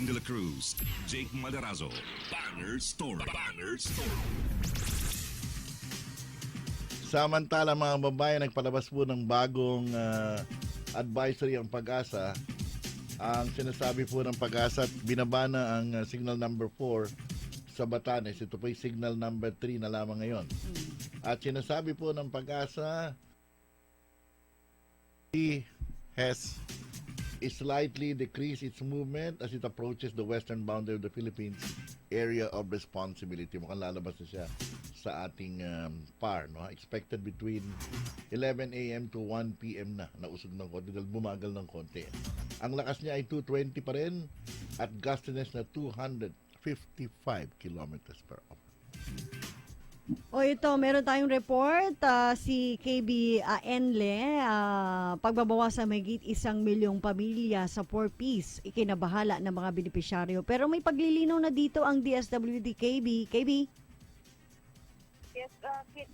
De La Cruz, Jake Madarazo, Banner Story. Banner Story. Samantala mga babae, nagpalabas po ng bagong advisory ang Pag-asa. Ang sinasabi po ng Pag-asa, binaba na ang signal number 4 sa Batanes. Ito po yung signal number 3 na lamang ngayon. At sinasabi po ng Pag-asa, he has slightly decreased its movement as it approaches the western boundary of the Philippines area of responsibility. Mukhang lalabas na siya sa ating PAR. No? Expected between 11 a.m. to 1 p.m. na. Nausog ng konti dahil bumagal ng konti. Ang lakas niya ay 220 pa rin at gustiness na 255 kilometers per hour. O ito, meron tayong report, si KB Enle, pagbabawasan mahigit 1 milyong pamilya sa 4Ps, ikinabahala ng mga benepisyaryo. Pero may paglilinaw na dito ang DSWD. KB. Yes,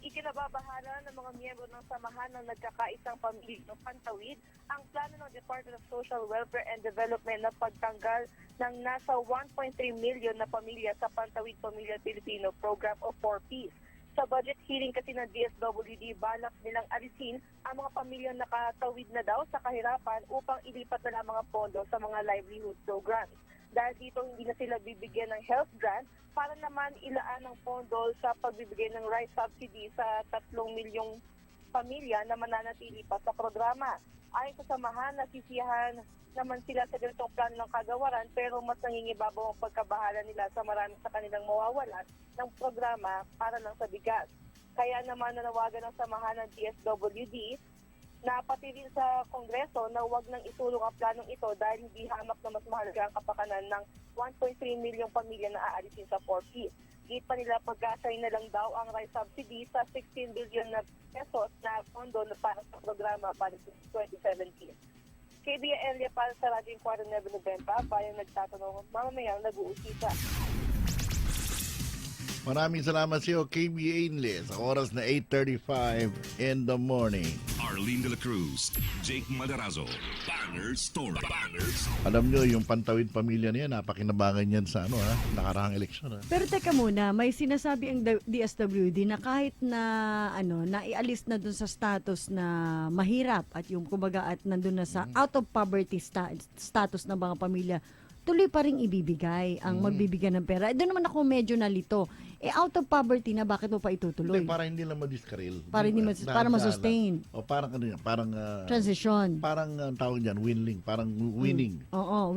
ikinababahala ng mga miyembro ng samahan ng nagkakaisang pamilya ng Pantawid ang plano ng Department of Social Welfare and Development na pagtanggal ng nasa 1.3 million na pamilya sa Pantawid Pamilya Pilipino Program o 4Ps. Sa budget hearing kasi ng DSWD, balak nilang alisin ang mga pamilyang nakatawid na daw sa kahirapan upang ilipat na lang mga pondo sa mga livelihood programs. Dahil dito hindi na sila bibigyan ng health grant para naman ilaan ng pondo sa pagbibigay ng rice subsidy sa 3 milyong pamilya na mananatili pa sa programa. Ayon sa samahan, nasisiyahan naman sila sa ganitong plano ng kagawaran pero mas nangingibabaw ang pagkabahala nila sa marami sa kanilang mawawalan ng programa para lang sa bigas. Kaya naman nanawagan ng samahan ng DSWD na pati rin sa Kongreso na huwag nang isulong ang planong ito dahil hindi hamak na mas mahalaga ang kapakanan ng 1.3 milyong pamilya na aalisin sa 4Ps. Git pa nila pag-asay na lang daw ang rice subsidy sa 16 billion na pesos na pondo na para sa programa para sa 2017. KBA Elia para sa Radyo 4 November, bayang nagtatanong, mamamayang nag-uusisa. Maraming salamat sa iyo, KB Ainley, sa oras na 8:35 in the morning. Arlene De La Cruz, Jake Madarazo, Banner Story. Banner Story. Alam nyo, yung Pantawid pamilya niya, napakinabangan yan sa nakarahang eleksyon. Pero teka muna, may sinasabi ang DSWD na kahit na naialis na dun sa status na mahirap at yung kumbaga at nandun na sa out of poverty status ng mga pamilya, tuloy pa rin ibibigay ang magbibigay ng pera. Doon naman ako medyo nalito. Out of poverty na, bakit mo pa itutuloy? Hindi, para hindi lang ma-discarril. Para ma-sustain. O parang Transition. Parang tawag diyan, winning, parang winning. Oo.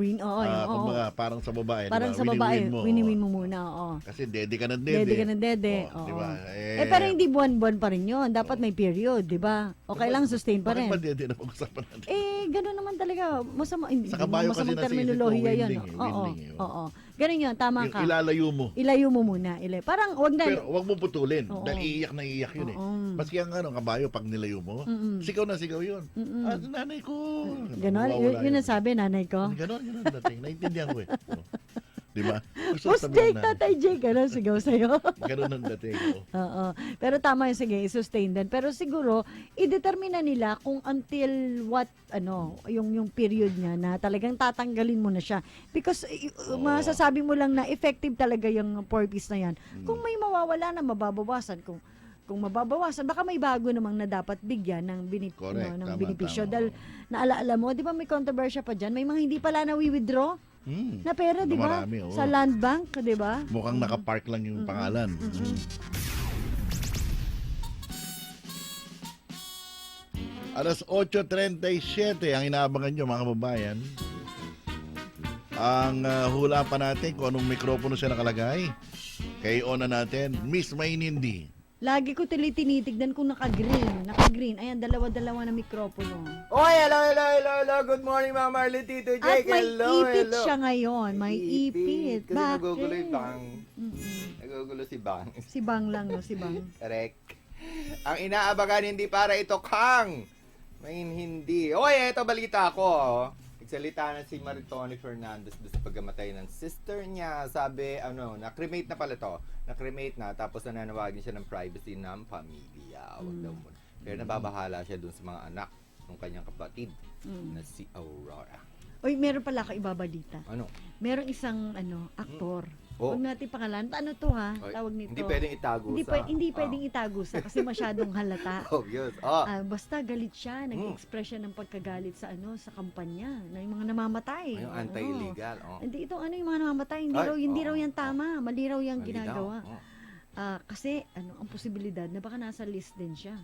Kumbaga, parang sa babae, Parang diba? sa babae, Wini-win mo. wini-win mo muna, oo. Kasi dede ka ng dede. Dede ka ng dede. Oo, Oo. diba? Pero hindi buwan-buwan pa rin yun. Dapat may period, di ba? O kailangan sustain pa rin. Bakit ba dede na pag-usapan natin? Gano'n naman talaga. Hindi Sa kabayo kasi masamang nasa isip ko, terminolohiya yan. winning eh, winning eh. Oo. Ganun yun, tama Yung ka. ilalayo mo. Ilayo mo muna. Parang wag na. Pero wag mo putulin. Oo. Dahil iiyak na iiyak yun eh. Oo. Maski ang kabayo, pag nilayo mo, sigaw na sigaw yun. Nanay ko. Ganon, yun ang sabi, nanay ko. Ganon dating. Naintindihan ko eh. Di ba? Boss Jake, Tatay Jake, ano, sigaw sa'yo. Ganon ang dating. Oo. Pero tama yun, sige, i-sustain din. Pero siguro, i-determine nila kung until what, yung period niya na talagang tatanggalin mo na siya. Because, masasabi mo lang na effective talaga yung 4Ps na yan. Kung may mawawala na, mababawasan. Kung mababawasan, baka may bago namang na dapat bigyan ng, benepisyo. Dahil, naalaala mo, di ba may controversy pa dyan? May mga hindi pala na-withdraw na pera, di ba? Marami, oo. Sa land bank, di ba? Mukhang nakapark lang yung pangalan. Alas 8:37 ang inaabangan nyo mga kababayan. Ang hula pa natin kung anong mikropono siya nakalagay. Kay on na natin, Miss Maynindi. Lagi ko tinitignan kung naka-green. Naka-green. Ayan, dalawa-dalawa na mikropono. Oy, hello. Good morning, Ma'am Marley, Tito At Jake. may Hello. ipit siya ngayon. May ipit. Kasi Bakit? nagugulo yung Bang. Nagugulo si Bang. Si Bang lang, no? Si Bang. Correct. Ang inaabagan hindi para ito kang. May hindi. Oy, ito balita ko. Nagsalita na si Maritoni Fernandez doon sa pagkamatay ng sister niya. Sabi, na-cremate na pala to. Na-cremate na, tapos nananawagan siya ng privacy ng pamilya. Wag daw muna. Pero nababahala siya doon sa mga anak ng kanyang kapatid na si Aurora. Oy, meron pala ako ibabalita. Ano? Merong isang aktor. Oh. Huwag natin pangalan. Ano to ha? Ay, Tawag nito. Hindi pwedeng itago Hindi, sa... hindi pwedeng itago sa kasi masyadong halata. Obvious. Oh. Basta galit siya, nag-express siya ng pagkagalit sa sa kampanya na yung mga namamatay. Yung Oo. anti-illegal. Oh. Hindi yung mga namamatay, hindi Ay, raw oo. yan tama, mali raw yung Mali ginagawa. daw. Oh. Kasi ang posibilidad na baka nasa list din siya.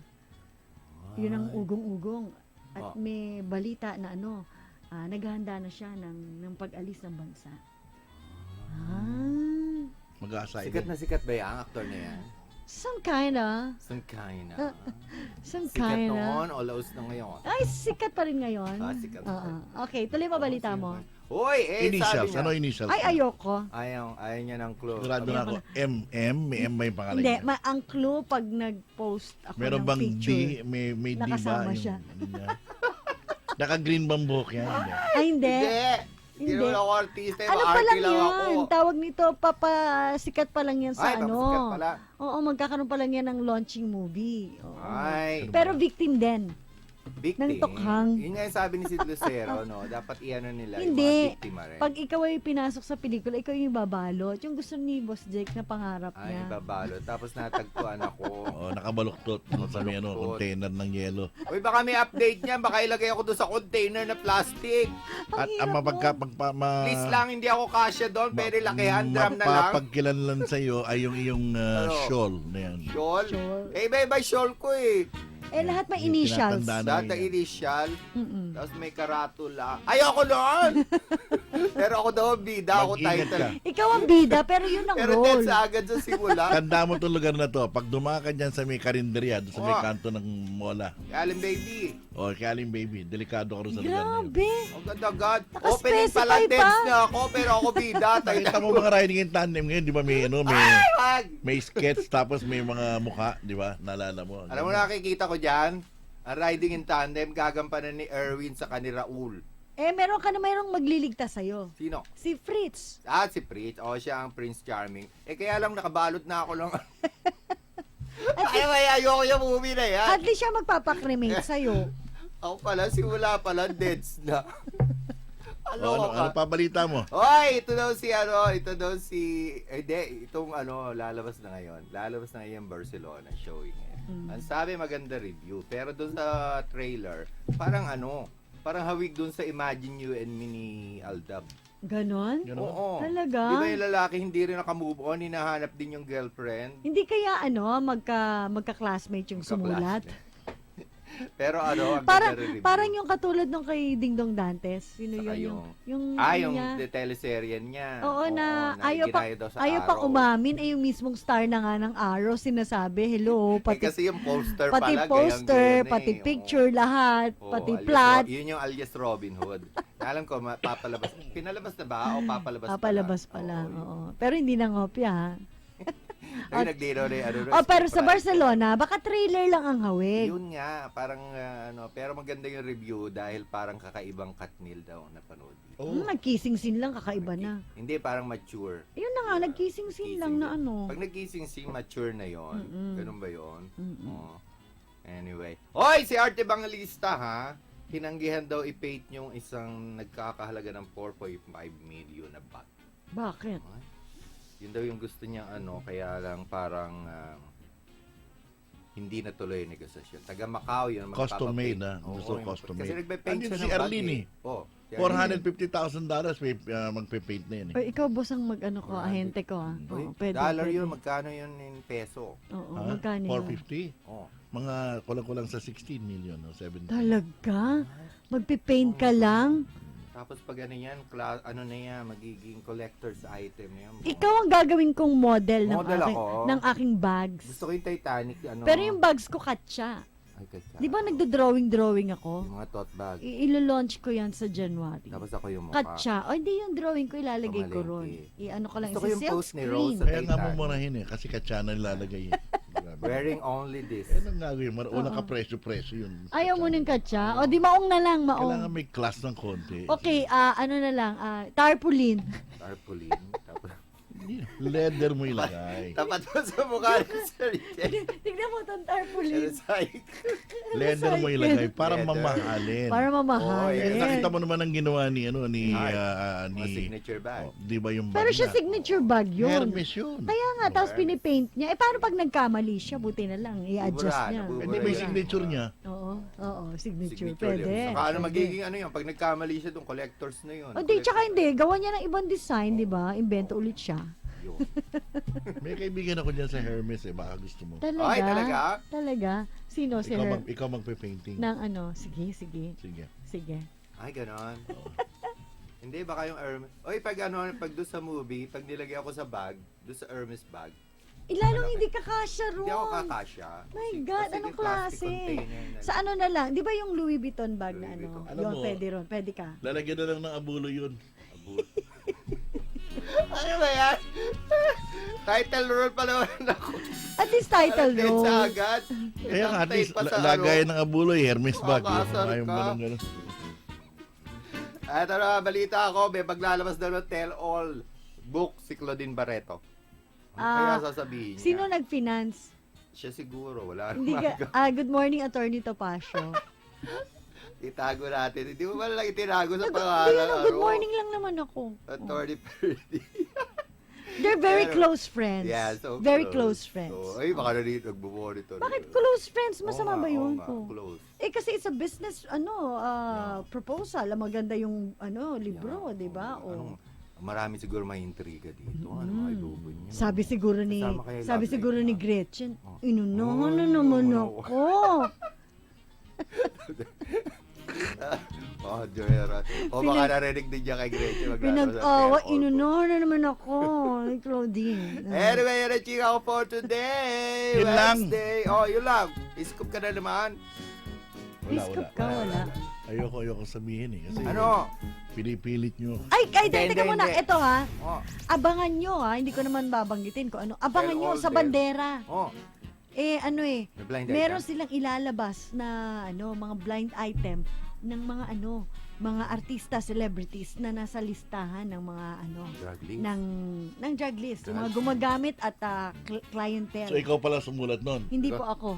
Yun ang ugong-ugong. At may balita na naghahanda na siya ng pag-alis ng bansa. Mag-aasay Sikat na sikat ba yung actor na yan? Some kinda. Some kind Some Sikat kinda. noon o laos na ngayon? Ay, sikat pa rin ngayon. Sikat pa rin. Okay, tuloy pa balita mo. Hoy, Initials. sabi niya. Ano initials? Ay, ayoko. Ayaw niya ng clue. Sigurado na ako. MM. May M ba yung pangalan Hindi, niya? ang clue pag nag-post ako Meron ng bang picture. D? May D ba? Nakasama Yung- siya. ano niya? Naka-green bang buhok yan? Hindi. Ay, hindi. Hindi Hindi. naman ako artista. Ano pa Arte lang lang ako. yan? Tawag nito, sikat pa lang yan sa Ay, papasikat pala. Oo, magkakaroon pa lang yan ng launching movie. Oo. Ay, Pero victim din. victim. ng tokhang. Yun nga yung sabi ni Sid Lucero, no? Dapat iano nila Hindi. yung mga biktima rin. Pag ikaw ay pinasok sa pelikula, ikaw yung babalot. Yung gusto ni Boss Jake na pangarap Ay, niya. babalo. Tapos natagpuan ako. Oh, nakabaluktot sa may Baluktot. container ng yelo. Uy, baka may update niyan. Baka ilagay ako doon sa container na plastic. At ang Please lang, hindi ako kasya doon. Pwede lakihan, drum na lang. mapapagkilanlan sa iyo ay yung iyong Ano? shawl na yan. Shawl? Shawl. Eh, iba-iba shawl ko eh. Lahat may Yung initials. tinatandaan Lahat na ng yan. initial. Mm-mm. Tapos may karatula. Ayoko noon! Pero ako daw, bida ako Mag-ingat title. ka. Ikaw ang bida, pero yun ang Pero role. dead sa agad sa simula. Tanda mo itong lugar na to. Pag dumakan dyan sa may karinderya, doon sa may Oh. kanto ng mola. Alan baby. O, kaya Aling Baby, delikado ka rin sa lugar na yun. Grabe. Ang ganda-gad. Naka-specify Opening pala pa. deads na ako, pero ako bida. Nakita mo mga riding in tandem ngayon, di ba may, Wag! may sketch tapos may mga mukha, di ba? Naalala mo. Alam mo nakikita ko dyan? Ang riding in tandem, gagampanan ni Erwin sa kani Raul. Mayroong magliligtas sa'yo. Sino? Si Fritz. Si Prince. Siya ang Prince Charming. Kaya lang nakabalot na ako lang. Ayoko yung movie na yan. At least siya magpapakremate sa'yo. Ako pala, simula pala, deads na. Ano pa balita mo? Hoy, ito daw si, itong lalabas na ngayon. Lalabas na ngayon Barcelona showing ngayon. Ang sabi, maganda review. Pero doon sa trailer, parang hawig doon sa Imagine You and Me ni Aldab. Ganon? Ganon? Oo. Talaga? Di ba yung lalaki hindi rin nakamove on, hinahanap din yung girlfriend? Hindi kaya magka-classmate yung sumulat? Pero ang Parang, ganda review. parang yung katulad nung kay Dingdong Dantes. Sino Saka yun? Yung yung niya. teleserye niya. Oo, na ayaw iginaya daw sa pang Arrow. umamin. Yung mismong star na nga ng Arrow sinasabi, hello, pati, kasi yung poster pati pala, poster, gayang-gayan pati eh. picture, lahat, Oo, pati alias plot. Yun yung alias Robin Hood. Alam ko, papalabas. Pinalabas na ba? O papalabas Papalabas pa lang. Oo. Pero hindi na ngopya, ha? Ay, nagdino rin. Pero sa Barcelona, baka trailer lang ang hawig. Yun nga, parang pero maganda yung review dahil parang kakaibang Katnil daw na panood. Nag-kissing scene lang, kakaiba na. Hindi, parang mature. Yun na nga, nag-kissing scene lang na Pag nag-kissing scene, mature na yon. Ganun ba yon? Mm-mm. Oo. Anyway. Hoy, si Arte Bangalista, ha? Tinanggihan daw i-paint yung isang nagkakahalaga ng 4.5 million na bag. Bakit? Yun daw yung gusto niya kaya lang parang hindi natuloy yung negosasyon. Taga Macau yun. Custom made, magpapapaint. ha? Gusto custom Kasi made. nagpe-paint Andyan siya si ng bag Arlene, eh. Oh, si Arlene. $450,000 may magpe-paint na yun. O, ikaw, boss, ang mag-ano ko, 400. ahente ko, ha? Uy, Oo, pwede, dollar pwede. yun, magkano yun in peso? Oo, Ha? magkano yun? 450? Oh. Mga kulang-kulang sa 16 million o 17. Talaga? Magpipaint ka lang? Tapos pag ano yan, magiging collector's item na yan. Ikaw ang gagawin kong model, Model ako. ng aking bags. Gusto ko yung Titanic, Pero yung bags ko katsa. Ay, kaya. Di ba nagdo-drawing ako? Yung mga tote bag. Ilo-launch ko yan sa January. Tapos ako yung mukha. Katsa. O, hindi yung drawing ko, ilalagay ko ron. Pamalengke. I-ano ko lang, Gusto ko yung silk post ni screen. Rose sa Kaya nga Titanic. mumurahin kasi katsana nilalagay eh. Wearing only this. Anong gagawin? Unang ka-presyo-presyo yun. Ayaw mo ng katsa? O, di maong na lang, maong. Kailangan may class ng konti. Okay, ano na lang, tarpaulin. Tarpaulin. Tapos Leather mo ilagay. Tapat mo sa mukha ni Sir Jay. Tignan mo itong tarpaulin. Leather mo ilagay para Leather. mamahalin. Para Oh, mamahalin. Nakita mo naman ang ginawa ni Mga signature bag. di ba yung bag Pero siya niya? signature bag yun. Hermes yun. Kaya nga, tapos pinipaint niya. Eh, paano pag nagkamali siya? Buti na lang, i-adjust Bubura, niya. nabubura Hindi ba yung yan. signature niya? Oo, signature. Signature Pwede. yun. Saka ano Pwede. magiging ano yun, pag nagkamali siya doon, collectors na yun. O di, tsaka hindi. Gawa niya ng ibang design, di ba? Invento ulit siya. Yun. May kaibigan ako dyan sa Hermes baka gusto mo. Talaga? Ay, talaga? Talaga? Sino si Her? Ikaw magpe-painting. Ng ano? Sige. Sige. Ay, ganon. Hindi, baka yung Hermes. Oy, pag doon sa movie, pag nilagay ako sa bag, doon sa Hermes bag, Ilalong hindi ka kasya ron. hindi ako kakasya. My God, Kasi anong yung plastic klase? container na- Sa ano na lang, di ba yung Louis Vuitton bag na Louis ano? Vuitton. Alam Yun, mo, pwede ron. Pwede ka. Lalagyan na lang ng abulo yun. Abot. Ano ba yan? Title role pa naman ako. At least title Alam, role. sa agad. Kaya nga, at least, Pa sa lagayan ano. ng abulo, Hermes bag. Makakasar Ayaw mo ka. ng ganun. Ito na, balita ako, may paglalabas daw ng tell-all book si Claudine Barreto. Ano kaya sasabihin niya? Sino nag-finance? Siya siguro, wala Hindi namang ka, good morning, Attorney Topacio. itago natin. Hindi mo ba lang itinago sa Hindi, pangalan? ano, good morning lang naman ako. Attorney Perdi. They're very Pero- close friends. Yeah, so Very close friends. So, ay, baka na dito nagbo-monitor. Bakit close friends? Masama Oo ba nga, yun? oo nga, Oh. close. Eh kasi it's a business proposal. Maganda yung libro, 'di ba? Anong, marami siguro may intriga dito. Ano mga ilubon niya? Sabi siguro ni Kasama kaya sabi love siguro life ni na. Gretchen, Oh. inunahan na Oh, naman inunahan ako. Oh, Joyera. O baka narinig din niya kay Gretchen. Pinag-awa, inunahan na naman ako ni Claudine. Anyway, yan ang chika ko for today. Yun lang. Wednesday. Oh, yun lang. Scoop ka na naman. Biscuit ka, wala. Ayoko sabihin eh. Kasi Ano? pinipilit nyo. Ay, Hindi, teka muna. hindi. Ito ha. Oh, Abangan nyo ha. Hindi ko naman babanggitin ko ano. Abangan Tell nyo all sa them. bandera. oh. May blind meron item? silang ilalabas na mga blind item ng mga artista, celebrities na nasa listahan ng mga Drug list. ng drug list, yung mga Drugs. gumagamit at clientele. So ikaw pala sumulat nun. Hindi po ako.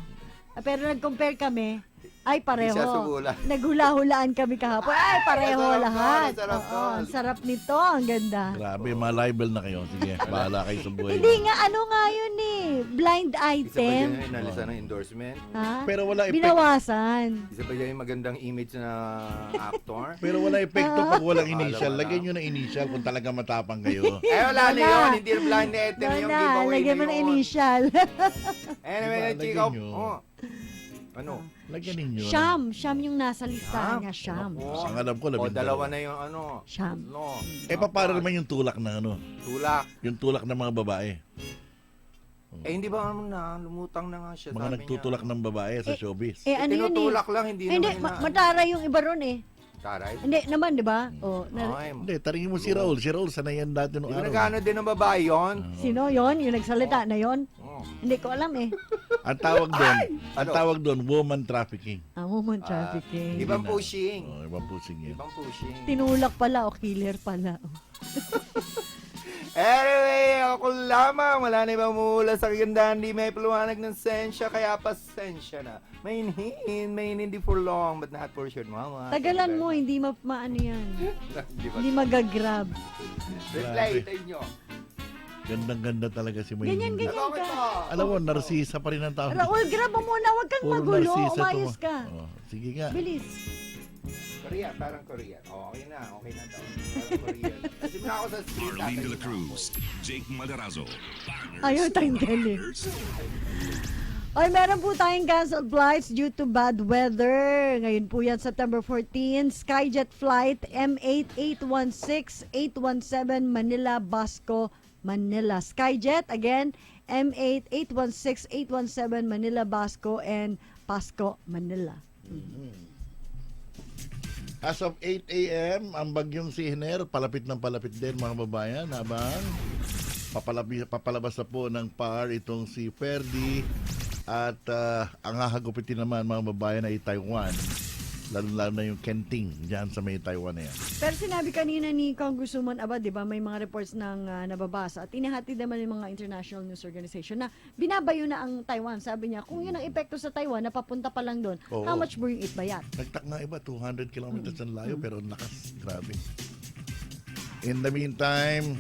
Pero nag-compare kami. Ay, pareho. Hindi siya sumulat. Naghula-hulaan kami kahapon. Ay, pareho Sarap lahat. nun, sarap Oo, nun. ang sarap nito. Ang ganda. Grabe, ma-libel na kayo. Sige, bahala kayo sa buhay. Hindi nga, ano nga yun eh. Blind Isa pa item. dyan yung inalisan ng endorsement. Ha? Pero wala epekto. Binawasan. Isa pa dyan yung magandang image na actor. Pero wala epekto pag walang initial. Alam mo Lagyan na. nyo na initial kung talaga matapang kayo. Eh, wala na Wala. yun. Hindi na blind item yung Wala, giveaway lagyan mo na na yun. initial. Anyway, Diba, chika. lagyan nyo. Oh. Ano? Lagyan ninyo. Siyam yung nasa listahan niya, Siyam. Ako. Ang alam ko, O, 12. dalawa na yung Siyam. No. Eh, paano naman yung tulak na Tulak. Yung tulak ng mga babae. Eh, hindi ba lumutang na nga siya. Mga sabi nagtutulak ng babae sa showbiz. Eh, ano yun eh? Tinutulak lang, hindi Hindi, naman matara yung iba ron eh. Taray? Hindi naman, di ba? Oh, Ay, Hindi, taringin mo si Raul. Si Raul, sanay yan dati nung Di ba araw. nagano din ng babae yun? sino yon? Yung nagsalita na yon? Oh. Hindi ko alam eh. Ang tawag doon, ang Ano? tawag doon, woman trafficking. Woman trafficking. Ibang pushing. Oh, ibang pusing yun. Ibang pushing. Tinulak pala o killer pala. Anyway, ako lamang. Wala na ibang mula sa kagandahan. Di may paluwanag ng sensya, kaya pasensya na. May hindi for long, but not for short. Mama. Tagalan mo, hindi maano yan. Di ba? Hindi magagrab. Reply, tayo nyo. Gandang-ganda talaga si May. Ganyan Bakit ka. ka? Alam mo, narsisa pa rin ang tao. Raul, grab mo muna. Huwag kang Puro magulo. narsisa to. Umayos ka. Oh, sige nga. Bilis. Korean, parang Korean. Oh, okay na to. Parang Korean. Kasi na ako sa street. Marlene de la tatay na Cruz, Jake Madarazo, Banners Ayaw Store tanggalin. Banners. Ay, meron po tayong canceled flights due to bad weather. Ngayon po yan, September 14, Skyjet flight M8816-817 Manila, Basco, Manila. Skyjet, again, M8816-817 Manila, Basco, and Pasco, Manila. As of 8 a.m., ang bagyong Sihner, palapit ng palapit din mga babayan, habang papalabas na po ng PAR itong si Ferdi at ang hahagupitin naman mga babayan ay Taiwan. Lalo na yung Kenting, dyan sa may Taiwan na yan. Pero sinabi kanina ni Congresswoman Abad, di ba, may mga reports ng nababasa at tinihatid naman ng mga international news organization na binabayo na ang Taiwan. Sabi niya, kung yun ang epekto sa Taiwan, napapunta pa lang doon, Oo. how much will it bayat? Nagtak nga iba, 200 kilometers ang layo, pero lakas, grabe. In the meantime,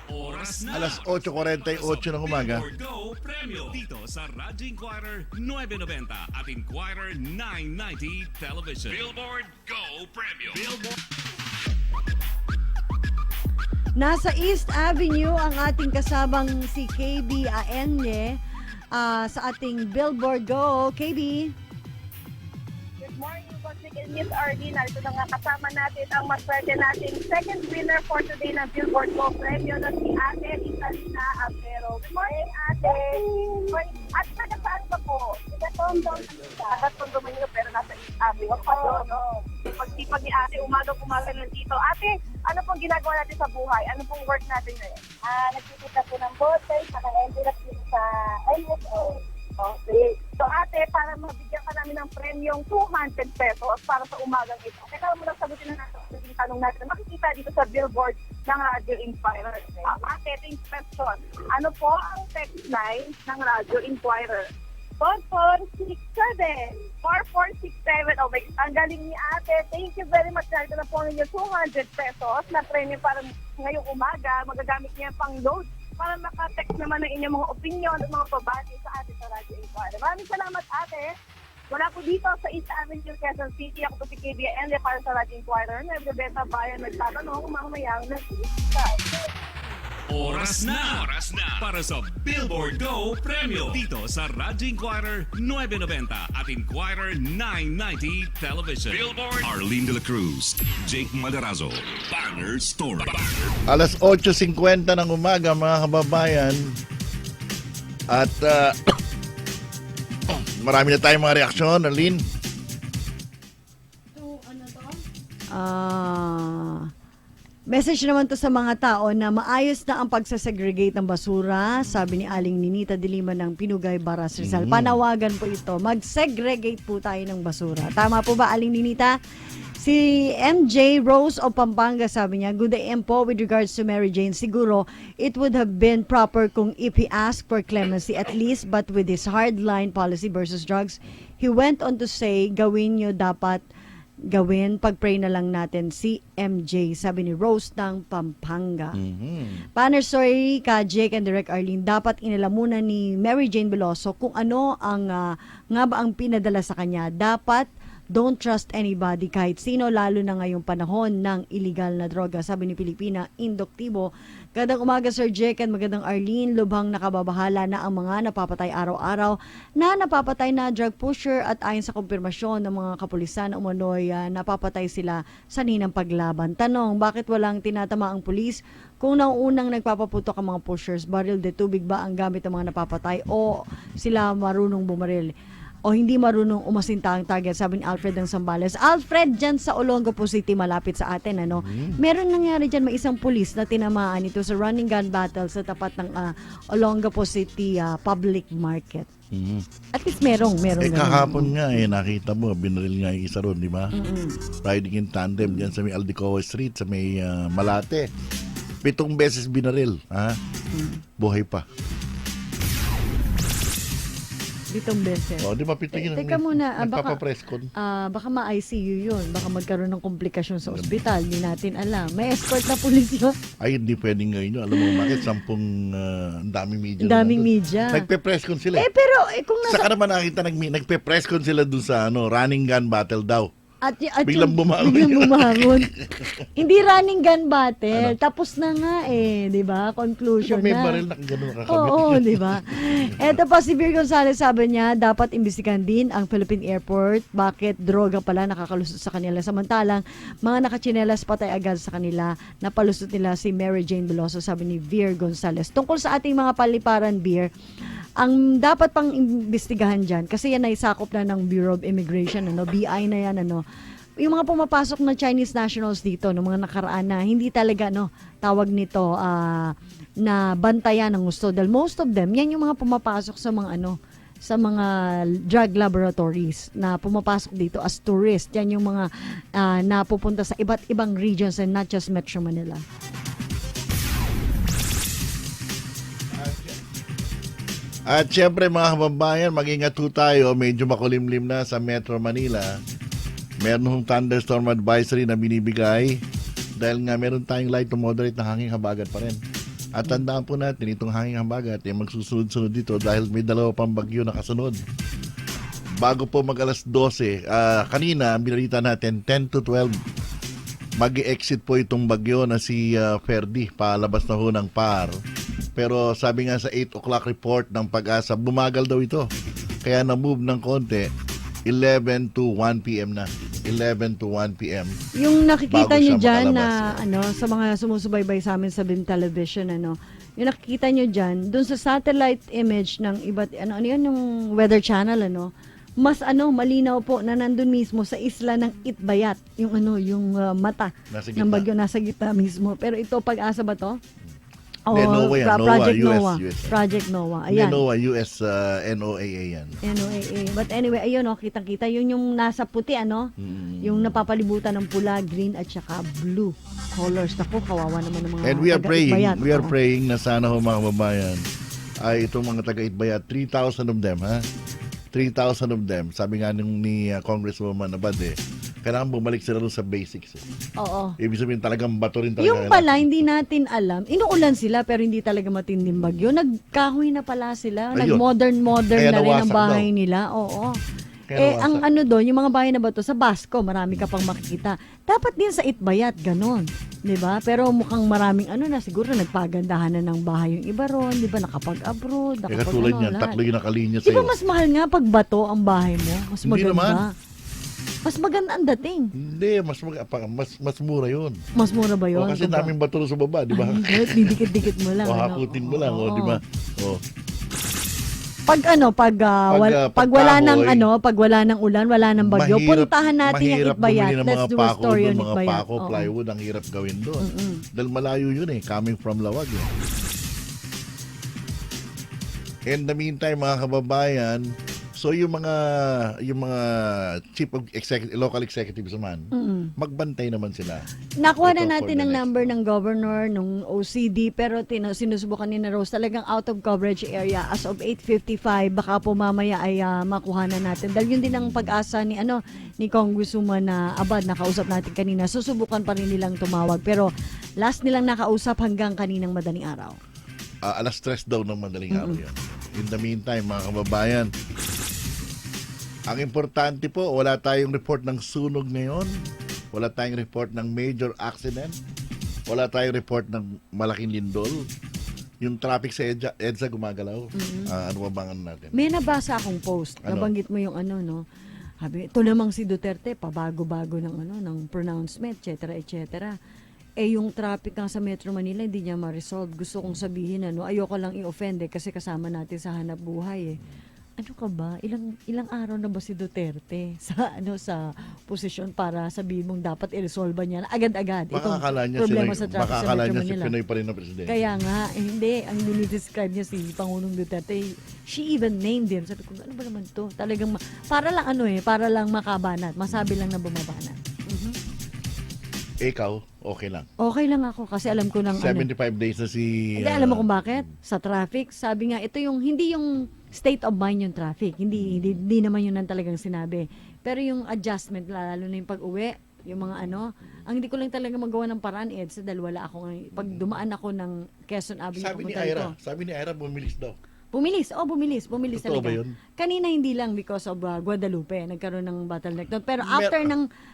Oras na. alas 8:48 ng umaga. Billboard Go Premio. Dito sa Radyo Inquirer 990 at Inquirer 990 Television. Billboard Go Premio. Billboard. Nasa East Avenue ang ating kasabang si KB Aenye sa ating Billboard Go. KB? Good morning, Patrick and Miss Arlene. Ito na nga kasama natin ang maswerte nating second winner for today ng Billboard Go Premio na si Ate Isalina Apero. Good morning, Ate. At taga saan ba po? Taga Tondo. Taga Tondo Manila pero nasa East Avenue. Pagsipag ni Ate, umaga lang dito. Ate, ano pong ginagawa natin sa buhay? Ano pong work natin ngayon? Nagtitita po ng bote, saka envelope din sa NSO. Okay. So ate, para mabigyan ka namin ng premyong 200 pesos para sa umagang ito. Teka mo lang sagutin na natin ang tanong natin. Makikita dito sa billboard ng Radio Inquirer. Ate, ito yung question. Ano po ang text line ng Radio Inquirer? 4467. 4467. Oh, ang galing ni ate. Thank you very much. Narito na po ninyo 200 pesos na premyo para ngayong umaga. Magagamit niya pang load para makatext naman ng inyong mga opinion at mga pabati sa atin sa Radio Inquirer. Maraming salamat ate. Wala po dito sa East Avenue, Quezon City. Ako po si KBN para sa Radio Inquirer. Nagbebenta bayan, nagtatanong, mamayang nag-iisa. Oras na para sa Billboard Go Premio. Dito sa Radyo Inquirer 990 at Inquirer 990 Television. Billboard. Arlene de la Cruz, Jake Madarazo, Banner Story. Alas 8:50 ng umaga, mga kababayan. At marami na tayong mga reaksyon, Arlene. Message naman to sa mga tao na maayos na ang pagsasegregate ng basura, sabi ni Aling Ninita Dilima ng Pinugay, Baras, Rizal. Panawagan po ito, mag-segregate po tayo ng basura. Tama po ba, Aling Ninita? Si MJ Rose of Pampanga, sabi niya, good AM po with regards to Mary Jane. Siguro, it would have been proper kung if he asked for clemency at least, but with his hardline policy versus drugs, he went on to say, gawin nyo dapat gawin, pag-pray na lang natin si MJ, sabi ni Rose ng Pampanga. Banner story ka Jake and Direct Arlene, dapat inalamunan ni Mary Jane Veloso kung ano ang nga ba ang pinadala sa kanya. Dapat don't trust anybody kahit sino, lalo na ngayong panahon ng illegal na droga, sabi ni Pilipina Induktibo. Magandang umaga Sir Jake and magandang Arlene. Lubhang nakababahala na ang mga napapatay araw-araw na napapatay na drug pusher at ayon sa kumpirmasyon ng mga kapulisan na umano'y napapatay sila sa ninang paglaban. Tanong, bakit walang tinatama ang pulis kung nauunang nagpapaputok ang mga pushers? Baril de tubig ba ang gamit ng mga napapatay o sila marunong bumaril? O hindi marunong umasinta ang target, sabi ni Alfred ng Zambales. Alfred, dyan sa Olongapo City, malapit sa atin, ano? Meron nangyari dyan, may isang pulis na tinamaan ito sa running gun battle sa tapat ng Olongapo City public market. At least merong. Kahapon nga nakita mo, binaril nga yung isa ron, di ba? Riding in tandem dyan sa may Aldecoa Street, sa may Malate. 7 beses binaril. Buhay pa. 7 beses. O, di ba 7 yun? Teka muna, nagpapapreskon. Baka ma-ICU yun. Baka magkaroon ng komplikasyon sa ospital. Hindi natin alam. May escort na pulis yun. Ay, hindi pwedeng ngayon yun. Alam mo bakit? 10 daming media. Daming media. Nagpe-preskon sila. Pero kung nasa... Saka naman nakita, nagpe-preskon sila dun sa running gun battle daw. At Biglang bumangon. Hindi running gun battle. Tapos na nga di ba? Conclusion May na. baril na gano'n kakabit. Oo, di ba? Eto pa si Vir Gonzalez, sabi niya, dapat imbestigahan din ang Philippine Airport. Bakit droga pala nakakalusot sa kanila? Samantalang, mga nakachinelas patay agad sa kanila. Napalusot nila si Mary Jane Veloso, sabi ni Vir Gonzalez. Tungkol sa ating mga paliparan, Vir, ang dapat pang imbestigahan dyan, kasi yan ay sakop na ng Bureau of Immigration, BI na yan, yung mga pumapasok na Chinese nationals dito, ng mga nakaraan na hindi talaga, tawag nito, na bantayan ng gusto. Dahil most of them, yan yung mga pumapasok sa mga sa mga drug laboratories na pumapasok dito as tourist. Yan yung mga napupunta sa iba't ibang regions and not just Metro Manila. At syempre mga kababayan, mag-ingat ho tayo. Medyo makulimlim na sa Metro Manila. Meron hong thunderstorm advisory na binibigay dahil nga meron tayong light to moderate na hanging habagat pa rin. At tandaan po natin, itong hanging habagat ay magsusunod-sunod dito dahil may dalawa pang bagyo na kasunod. Bago po mag alas 12, kanina, binalita natin, 10 to 12, mag-exit po itong bagyo na si Ferdy, palabas na ho ng PAR. Pero sabi nga sa 8 o'clock report ng Pag-asa, bumagal daw ito. Kaya na-move ng konti, 11 to 1 p.m. na. 11 to 1 p.m. Yung nakikita bago nyo siya dyan makalabas, na sa mga sumusubaybay sa amin sa BIM Television, yung nakikita nyo dyan, dun sa satellite image ng iba't, ano yun, yung weather channel, mas malinaw po na nandun mismo sa isla ng Itbayat, yung mata Nasa ng gitna. bagyo nasa gitna mismo. Pero ito, Pag-asa ba to? Hindi, NOAA yan. Project NOAA, NOAA. US. Project NOAA. Hindi, Ayan. NOAA, US, NOAA yan. NOAA. But anyway, ayun, kitang-kita. Yun yung nasa puti, yung napapalibutan ng pula, green, at saka blue colors. Naku, kawawa naman ng mga And we are praying, taga-Itbayat. we are Oo. praying na sana ho mga kababayan ay itong mga taga-Itbayat, 3,000 of them, ha? 3,000 of them. Sabi nga ni Congresswoman Abad, kailangan bumalik sila doon sa basics. Oo. Ibig sabihin talagang bato rin talaga. Yung pala, hindi natin alam. Inuulan sila pero hindi talaga matinding bagyo. Nagkahoy na pala sila. Ayun. Nag-modern Kaya na rin ang nawasak bahay daw. nila. Oo. Kaya Ang nawasak. doon, yung mga bahay na bato, sa Basco, marami ka pang makikita. Dapat din sa Itbayat, ganon. 'Di ba? Pero mukhang maraming na, siguro nagpagandahan na ng bahay yung iba ron. 'Di ba? Nakapag-abroad, Katulad niyan, lahat. tatlo yung nakalinya Di ba sa'yo. mas mahal nga pag bato ang bahay mo? Mas Hindi maganda. naman. Mas maganda ang dating. Hindi, mas mura yun. Mas mura ba yun? O, kasi daming bato sa baba, di ba? Didikit-dikit mo lang. O hakutin mo lang, Oo. di ba? O. Pag wala kahoy, ng pag wala ng ulan, wala ng bagyo, puntahan natin yung mahirap Itbayat. bumili ng Let's mga do a pako story doon, on mga Itbayat. pako, Oo. plywood, ang hirap gawin doon. Dahil malayo yun coming from Lawag. In the meantime, mga kababayan, so yung mga chief of local executives naman, magbantay naman sila. Nakuha Ito na for natin the ang next number ng governor, nung OCD, pero sinusubukan ni na Rose talagang out of coverage area as of 8:55. Baka po mamaya ay makuha na natin. Dahil yun din ang pag-asa ni Congresswoman na Abad, nakausap natin kanina. Susubukan pa rin nilang tumawag. Pero last nilang nakausap hanggang kaninang madaling araw. Alas 3 daw ng madaling araw yan. In the meantime, mga kababayan, ang importante po, wala tayong report ng sunog ngayon. Wala tayong report ng major accident. Wala tayong report ng malaking lindol. Yung traffic sa EDSA gumagalaw. Ano ba bang natin? May nabasa akong post. Ano? Nabanggit mo yung sabi, ito namang si Duterte, pabago-bago ng pronouncement, etc. etc. Yung traffic nga sa Metro Manila, hindi niya ma-resolve. Gusto kong sabihin, ayoko lang i-offend kasi kasama natin sa hanap buhay. Ano ka ba? Ilang araw na ba si Duterte sa posisyon para sabihin mong dapat i-resolve niya na agad-agad itong problema sa traffic sa makakala Metro niya si Manila. Pinoy pa rin na presidente. Kaya nga, hindi. Ang dinidescribe niya si Pangulong Duterte, she even named him. Sabi ko, ano ba naman to? Talagang, para lang makabanat. Masabi lang na bumabanat. Ikaw, okay lang. Okay lang ako kasi alam ko ng 75 days na si... Hindi, alam mo kung bakit? Sa traffic, sabi nga, ito hindi yung state of mind yung traffic. Hindi naman yun ang talagang sinabi. Pero yung adjustment, lalo na yung pag-uwi, yung mga ang hindi ko lang talaga magawa ng paraan, Edsa, dahil wala ako, pag dumaan ako ng Quezon Avenue, Sabi ni Ira, bumilis daw. Bumilis Totoo talaga. ba yun? Kanina hindi lang because of Guadalupe, nagkaroon ng bottleneck doon. Pero after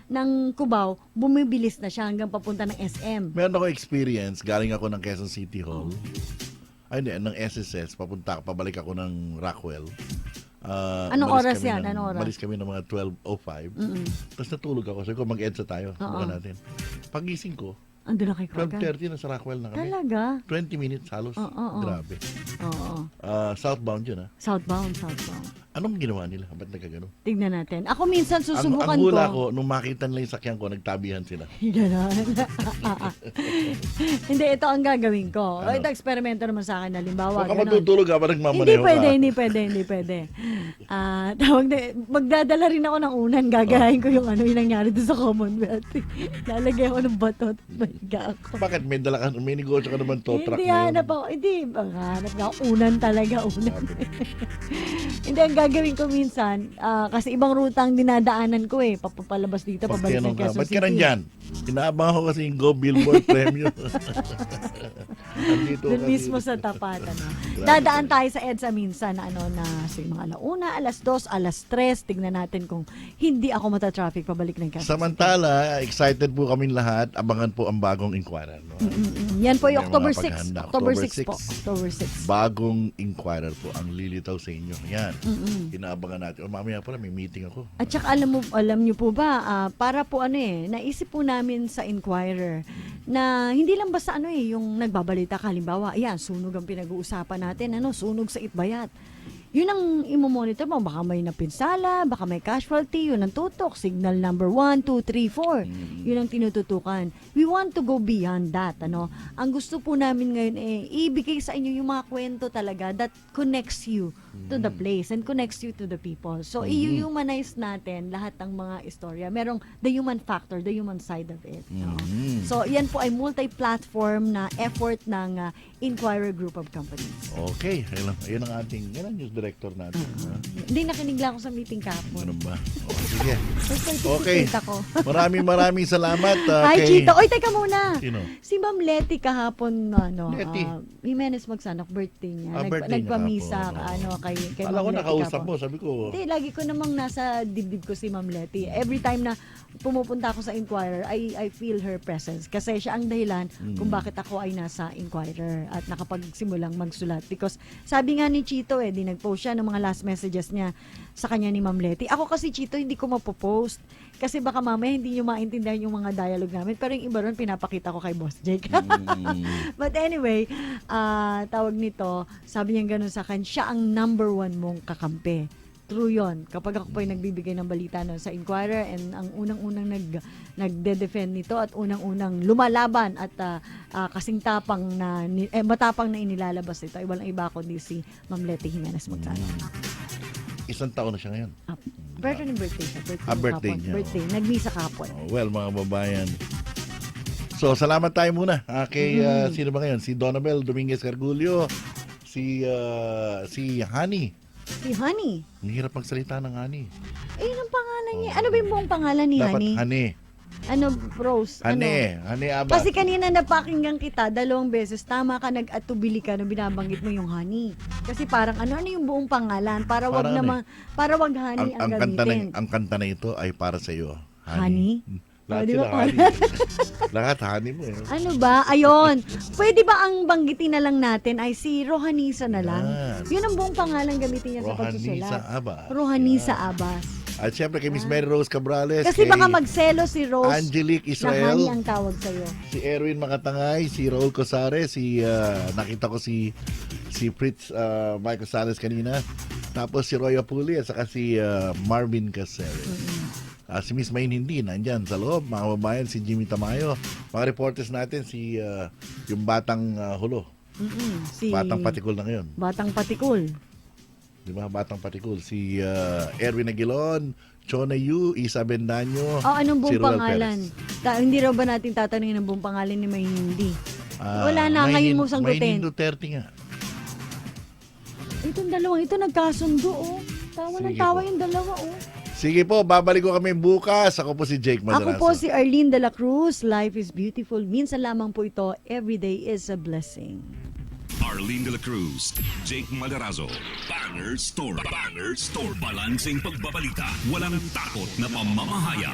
ng Cubao, bumibilis na siya hanggang papunta ng SM. Meron ako experience, galing ako ng Quezon City Hall. Ay, hindi, ng SSS, pabalik ako ng Rockwell. Anong Umalis oras kami yan? Anong oras? Umalis kami ng mga 12:05. Tapos natulog ako. Sabi ko, mag-EDSA tayo. Bukan natin. Pagising ko, Ando na kay Krogan. 12:30 nasa Rockwell na kami. Talaga? 20 minutes halos. Oo. Grabe. Oo. Southbound yun, ha? Southbound. Anong ginawa nila? Ba't nagkagano? Tignan natin. Ako minsan susubukan Ang hula ko. ko, nung makita nila yung sakyan ko, nagtabihan sila. Ganon. Hindi, ito ang gagawin ko. Ano? Ito, eksperimento naman sa akin. Halimbawa, Baka ganon. matutulog ka, parang nagmamaneho ka. Hindi pwede. Magdadala rin ako ng unan. Gagayahin ko yung yung nangyari doon sa Commonwealth. Lalagay ako ng batot. Maliga ako. Bakit? May negosyo ka naman tow truck Hindi, ngayon. hanap ako. Hindi, hanap ako. Unan talaga, unan. Hindi, ang gagawin ko minsan, kasi ibang ruta ang dinadaanan ko papapalabas dito, pabalik ng Quezon Ba't City. ka nandyan? Inaabang ako kasi yung Go Billboard Premium. Nandito Doon kasi. mismo sa tapat. Dadaan tayo sa EDSA minsan na mga 1:00, 2:00, 3:00. Tignan natin kung hindi ako mata-traffic pabalik ng Quezon City. Samantala, excited po kami lahat. Abangan po ang bagong Inquirer. No? Yan po yung May October mga 6. paghahanda. October October 6 po. 6. October 6. Bagong Inquirer po ang lilitaw sa inyo. Yan. Inaabangan natin. O mamaya pala may meeting ako. At saka alam niyo po ba, para po naisip po namin sa Inquirer na hindi lang basta yung nagbabalita ka, halimbawa, ayan, sunog ang pinag-uusapan natin, sunog sa Itbayat. Yun ang imo-monitor mo, baka may napinsala, baka may casualty, yun ang tutok, signal number 1, 2, 3, 4. Yun ang tinututukan. We want to go beyond that, Ang gusto po namin ngayon ibigay sa inyo yung mga kwento talaga that connects you to the place and connects you to the people. So, i-humanize natin lahat ng mga istorya. Merong the human factor, the human side of it. So, yan po ay multi-platform na effort ng Inquirer Group of Companies. Okay. Ayun ang ating news director natin. Hindi, nakinig lang ako sa meeting kahapon. Ganun ba? O, sige. Okay. Okay. Maraming salamat. Ay, kay... Chito. Oy, teka muna. Sino? Si Ma'am Letty kahapon, Letty. Jimenez Magsanok, birthday niya. Birthday niya Nagpamisa, kahapon. kay Alam Ma'am ko Letty nakausap kahapon. mo. Sabi ko, Hindi, lagi ko namang nasa dibdib ko si Ma'am Letty. Every time na pumupunta ako sa Inquirer, I feel her presence. Kasi siya ang dahilan kung bakit ako ay nasa Inquirer at nakapagsimulang magsulat. Because sabi nga ni Chito, di nag-post siya ng mga last messages niya sa kanya ni Ma'am Letty. Ako kasi, Chito, hindi ko mapopost. Kasi baka mamaya hindi nyo maintindihan yung mga dialogue namin. Pero yung iba ron, pinapakita ko kay Boss Jake. But anyway, tawag nito, sabi niya ganun sa akin, siya ang number 1 mong kakampi. True yun. Kapag ako pa yung nagbibigay ng balita sa Inquirer and ang unang-unang nagde-defend nito at unang-unang lumalaban at kasing matapang na inilalabas ito ay walang iba kundi si Ma'am Letty Jimenez Magsanok. isang taon na siya ngayon. Pero ng birthday siya. Birthday niya. Birthday. Nagmisa kahapon. Well, mga babayan. So, salamat tayo muna kay sino ba ngayon? Si Donabel Dominguez Cargulio, si Honey. Si Honey. Ang hirap magsalita ng Honey. Yun ang pangalan niya. Ano ba yung buong pangalan ni Dapat Honey? Honey. Ano, Rose? Honey Aba. Kasi kanina napakinggan kita 2 beses. Tama ka, nag-atubili ka nung binabanggit mo yung Honey. Kasi parang ano yung buong pangalan? Para wag Parang naman, para wag Honey ang gamitin. Ang kanta na ito ay para sa iyo. Honey? Lahat Di sila ba? Honey. Lahat Honey mo. Ano ba? Ayun. Pwede ba ang banggitin na lang natin ay si Rohanisa na lang? Yan. Yun ang buong pangalan gamitin niya sa pagsusulat. Rohanisa Abas. Rohanisa Abas. At syempre kay Miss Mary Rose Cabrales. Kasi kay baka magselo si Rose Angelique na Israel. Honey ang tawag sa'yo. Si Erwin Makatangay, si Raul Cosares, nakita ko si Fritz Michael Sales kanina. Tapos si Roy Apuli at saka si Marvin Caceres. Si Miss Main hindi nandyan sa loob. Mga babayan, si Jimmy Tamayo. Mga reporters natin, yung Batang Hulo. Si Batang Patikul na ngayon. Batang Patikul. Di ba? Batang Patikul. Si Erwin Aguilon, Chona Yu, Isa Bendaño, Anong si buong Roel pangalan? Hindi raw ba natin tatanungin ang buong pangalan ni May Hindi? Wala na, ngayon mo sanggutin. May Duterte nga. Itong dalawang ito nagkasundo, Tawa ng Sige tawa po. yung dalawa, Sige po, babalik ko kami bukas. Ako po si Jake Madrazo. Ako po si Arlene de la Cruz. Life is beautiful. Minsan lamang po ito. Every day is a blessing. Arlene de la Cruz, Jake Madarazo, Banner Store. Banner Store. Balansing pagbabalita. Walang takot na pamamahaya.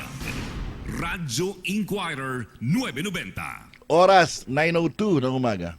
Radyo Inquirer 990. Oras 9:02 ng umaga.